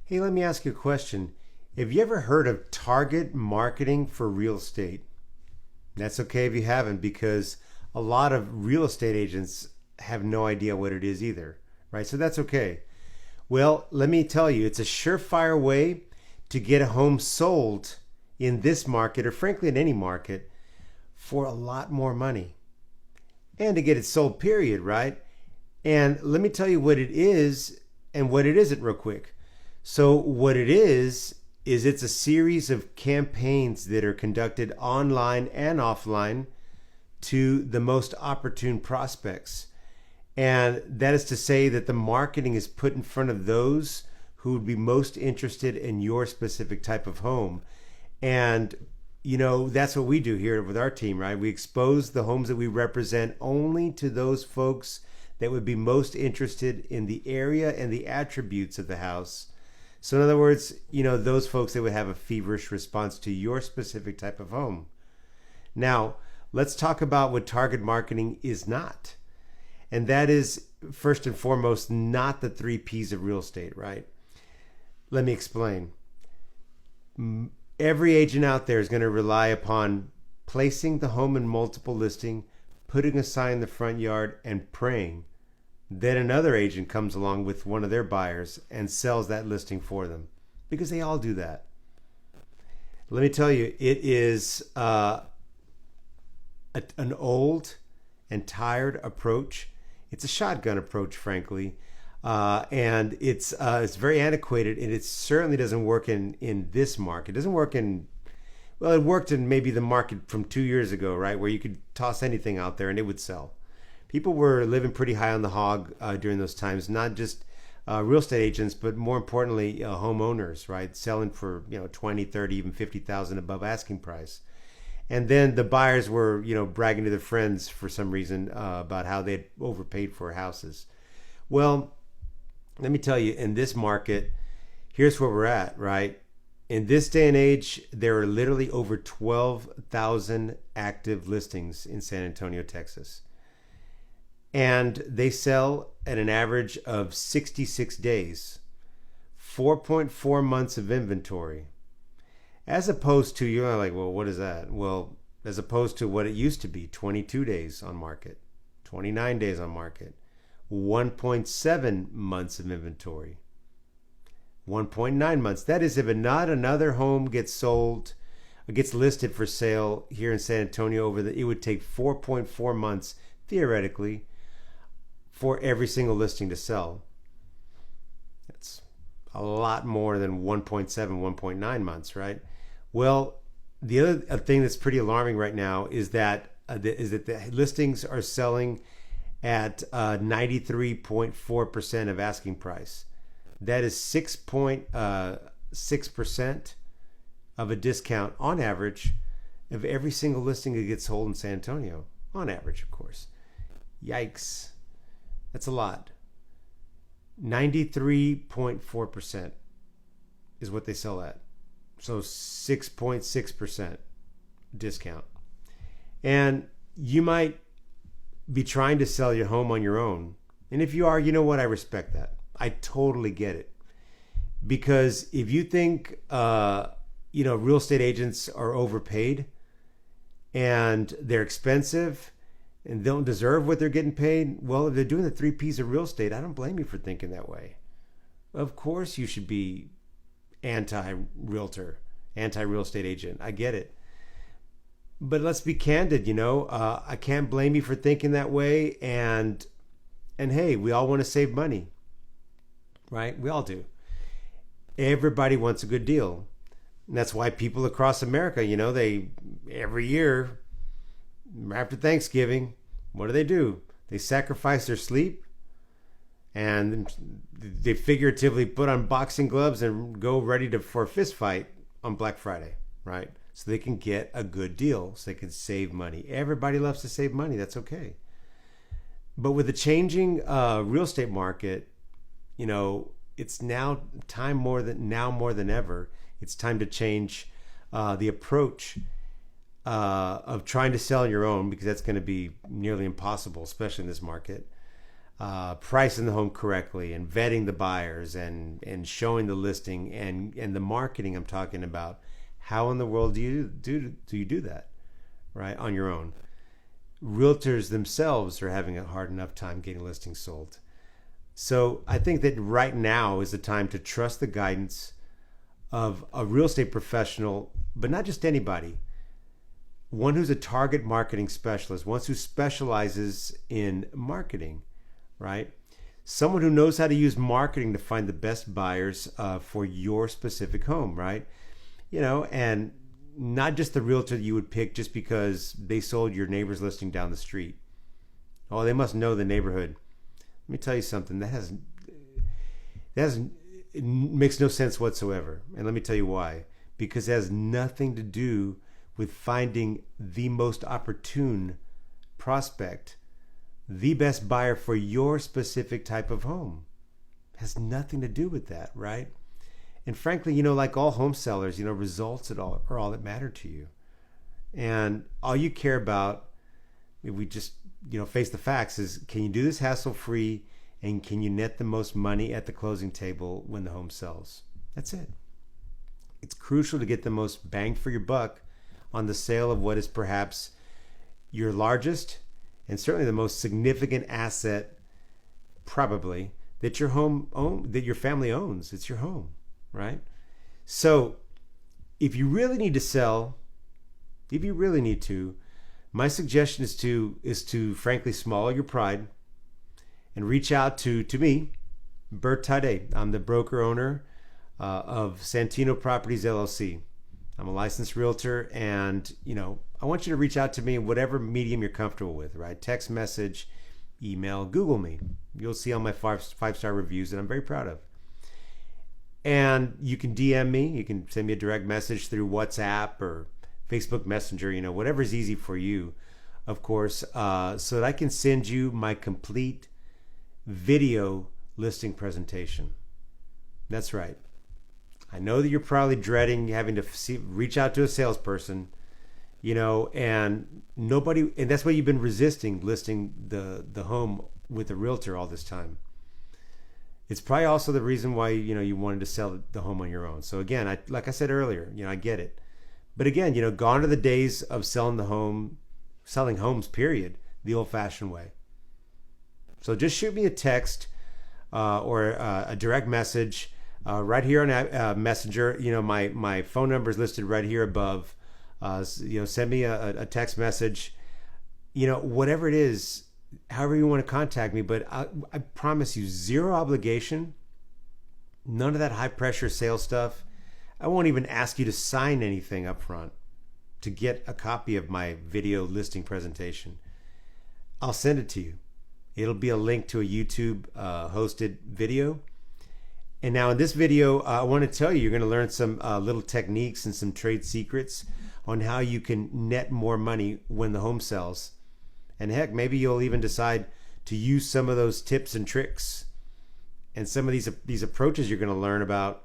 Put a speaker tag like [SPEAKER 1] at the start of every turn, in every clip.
[SPEAKER 1] Hey, let me ask you a question. Have you ever heard of target marketing for real estate? That's okay if you haven't, because a lot of real estate agents have no idea what it is either, right? So that's okay. Well, let me tell you, it's a surefire way to get a home sold in this market, or frankly in any market, for a lot more money and to get it sold, period, right? And let me tell you what it is and what it isn't, real quick. So, what it is it's a series of campaigns that are conducted online and offline to the most opportune prospects. And that is to say that the marketing is put in front of those who would be most interested in your specific type of home. And that's what we do here with our team, right? We expose the homes that we represent only to those folks that would be most interested in the area and the attributes of the house. So in other words, those folks that would have a feverish response to your specific type of home. Now, let's talk about what target marketing is not. And that is, first and foremost, not the three P's of real estate, right? Let me explain. Every agent out there is going to rely upon placing the home in multiple listing, putting a sign in the front yard, and praying that another agent comes along with one of their buyers and sells that listing for them, because they all do that. Let me tell you, it is an old and tired approach. It's a shotgun approach, frankly, and it's very antiquated, and it certainly doesn't work in this market. It doesn't work in, well, it worked in maybe the market from 2 years ago, right, where you could toss anything out there and it would sell. People were living pretty high on the hog during those times, not just real estate agents, but more importantly, homeowners, right? Selling for 20, 30, even 50,000 above asking price. And then the buyers were bragging to their friends for some reason about how they'd overpaid for houses. Well, let me tell you, in this market, here's where we're at, right? In this day and age, there are literally over 12,000 active listings in San Antonio, Texas. And they sell at an average of 66 days, 4.4 months of inventory. As opposed to, you're like, well, what is that? Well, as opposed to what it used to be, 22 days on market, 29 days on market, 1.7 months of inventory, 1.9 months. That is, if not another home gets listed for sale here in San Antonio, it would take 4.4 months, theoretically, for every single listing to sell. That's a lot more than 1.7, 1.9 months, right? Well, the other thing that's pretty alarming right now is that the listings are selling at 93.4% of asking price. That is 6.6% of a discount on average of every single listing that gets sold in San Antonio. On average, of course. Yikes. That's a lot. 93.4% is what they sell at. So 6.6% discount. And you might be trying to sell your home on your own. And if you are, you know what? I respect that. I totally get it. Because if you think, real estate agents are overpaid and they're expensive and don't deserve what they're getting paid, well, if they're doing the three P's of real estate, I don't blame you for thinking that way. Of course you should be anti-realtor, anti-real estate agent. I get it. But let's be candid, I can't blame you for thinking that way. And hey, we all want to save money, right? We all do. Everybody wants a good deal. And that's why people across America, they every year after Thanksgiving, what do? They sacrifice their sleep and they figuratively put on boxing gloves and go ready for a fist fight on Black Friday, right? So they can get a good deal, so they can save money. Everybody loves to save money. That's okay. But with the changing real estate market, it's now more than ever. It's time to change the approach of trying to sell your own, because that's going to be nearly impossible, especially in this market. pricing the home correctly and vetting the buyers and showing the listing and the marketing I'm talking about. How in the world do you do that, right, on your own? Realtors themselves are having a hard enough time getting listings sold. So I think that right now is the time to trust the guidance of a real estate professional, but not just anybody. One who's a target marketing specialist, one who specializes in marketing, right? Someone who knows how to use marketing to find the best buyers for your specific home, right? And not just the realtor that you would pick just because they sold your neighbor's listing down the street. Oh, they must know the neighborhood. Let me tell you something. It makes no sense whatsoever. And let me tell you why. Because it has nothing to do with finding the most opportune prospect, the best buyer for your specific type of home. It has nothing to do with that, right? And frankly, like all home sellers, results are all that matter to you. And all you care about, if we just, face the facts, is can you do this hassle-free and can you net the most money at the closing table when the home sells? That's it. It's crucial to get the most bang for your buck on the sale of what is perhaps your largest and certainly the most significant asset, probably, that your family owns. It's your home, right? So if you really need to sell, my suggestion is to frankly swallow your pride and reach out to me, Bert Tade. I'm the broker owner of Santino Properties LLC. I'm a licensed realtor, and I want you to reach out to me in whatever medium you're comfortable with, right? Text message, email, Google me. You'll see all my five-star reviews that I'm very proud of. And you can DM me. You can send me a direct message through WhatsApp or Facebook Messenger, whatever is easy for you, of course, so that I can send you my complete video listing presentation. That's right. I know that you're probably dreading having to reach out to a salesperson, and that's why you've been resisting listing the home with a realtor all this time. It's probably also the reason why, you wanted to sell the home on your own. So again, like I said earlier, I get it. But again, gone are the days of selling homes, period, the old-fashioned way. So just shoot me a text or a direct message right here on Messenger. My phone number is listed right here above. Send me a text message. Whatever it is, however you want to contact me. But I promise you, zero obligation, none of that high-pressure sales stuff. I won't even ask you to sign anything up front to get a copy of my video listing presentation. I'll send it to you. It'll be a link to a YouTube hosted video. And now in this video, I want to tell you, you're going to learn some little techniques and some trade secrets on how you can net more money when the home sells. And heck, maybe you'll even decide to use some of those tips and tricks and some of these approaches you're going to learn about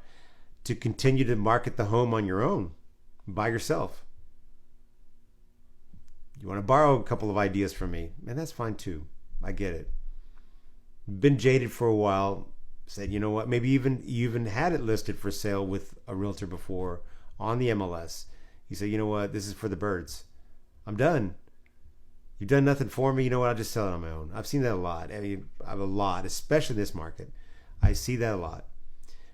[SPEAKER 1] to continue to market the home on your own, by yourself. You want to borrow a couple of ideas from me, and that's fine too. I get it. Been jaded for a while, said, you know what, maybe you even had it listed for sale with a realtor before on the MLS. You say, you know what, this is for the birds. I'm done. You've done nothing for me. You know what, I'll just sell it on my own. I've seen that a lot. I have a lot, especially in this market. I see that a lot.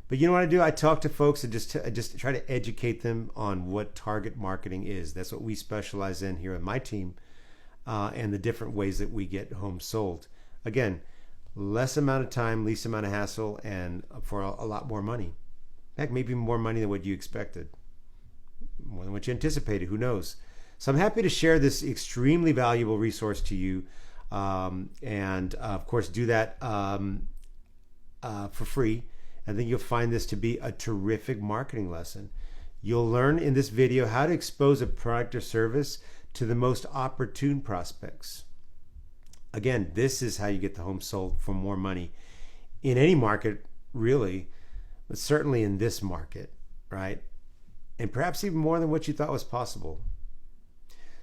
[SPEAKER 1] But you know what I do? I talk to folks and just try to educate them on what target marketing is. That's what we specialize in here on my team, and the different ways that we get homes sold. Again, less amount of time, least amount of hassle, and for a lot more money. In fact, maybe more money than what you expected, more than what you anticipated. Who knows? So I'm happy to share this extremely valuable resource to you, and of course do that for free. I think you'll find this to be a terrific marketing lesson. You'll learn in this video how to expose a product or service to the most opportune prospects. Again, this is how you get the home sold for more money in any market, really, but certainly in this market, right? And perhaps even more than what you thought was possible.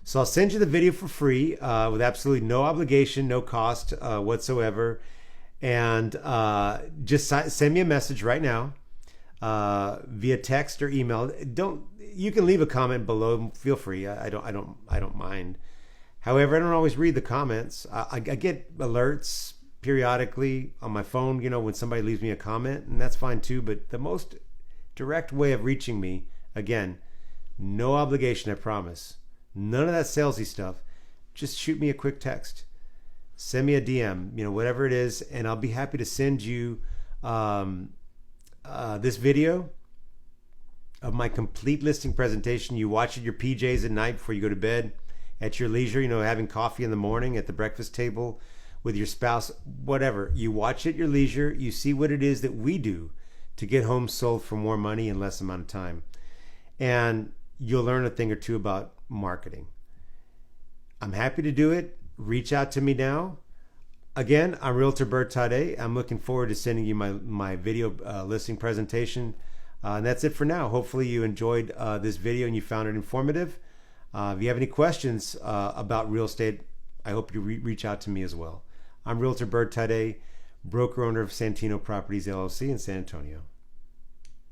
[SPEAKER 1] So I'll send you the video for free with absolutely no obligation, no cost whatsoever. And just send me a message right now via text or email. Don't You can leave a comment below. Feel free. I don't mind. However, I don't always read the comments. I get alerts periodically on my phone, when somebody leaves me a comment, and that's fine too. But the most direct way of reaching me, again, no obligation, I promise. None of that salesy stuff. Just shoot me a quick text. Send me a DM, whatever it is, and I'll be happy to send you this video of my complete listing presentation. You watch it your PJs at night before you go to bed, at your leisure, having coffee in the morning at the breakfast table with your spouse, whatever. You watch it at your leisure. You see what it is that we do to get homes sold for more money in less amount of time. And you'll learn a thing or two about marketing. I'm happy to do it. Reach out to me now. Again, I'm Realtor Bert Tade. I'm looking forward to sending you my video listing presentation. And that's it for now. Hopefully you enjoyed this video and you found it informative. If you have any questions about real estate, I hope you reach out to me as well. I'm Realtor Bert Tade, broker owner of Santino Properties LLC in San Antonio.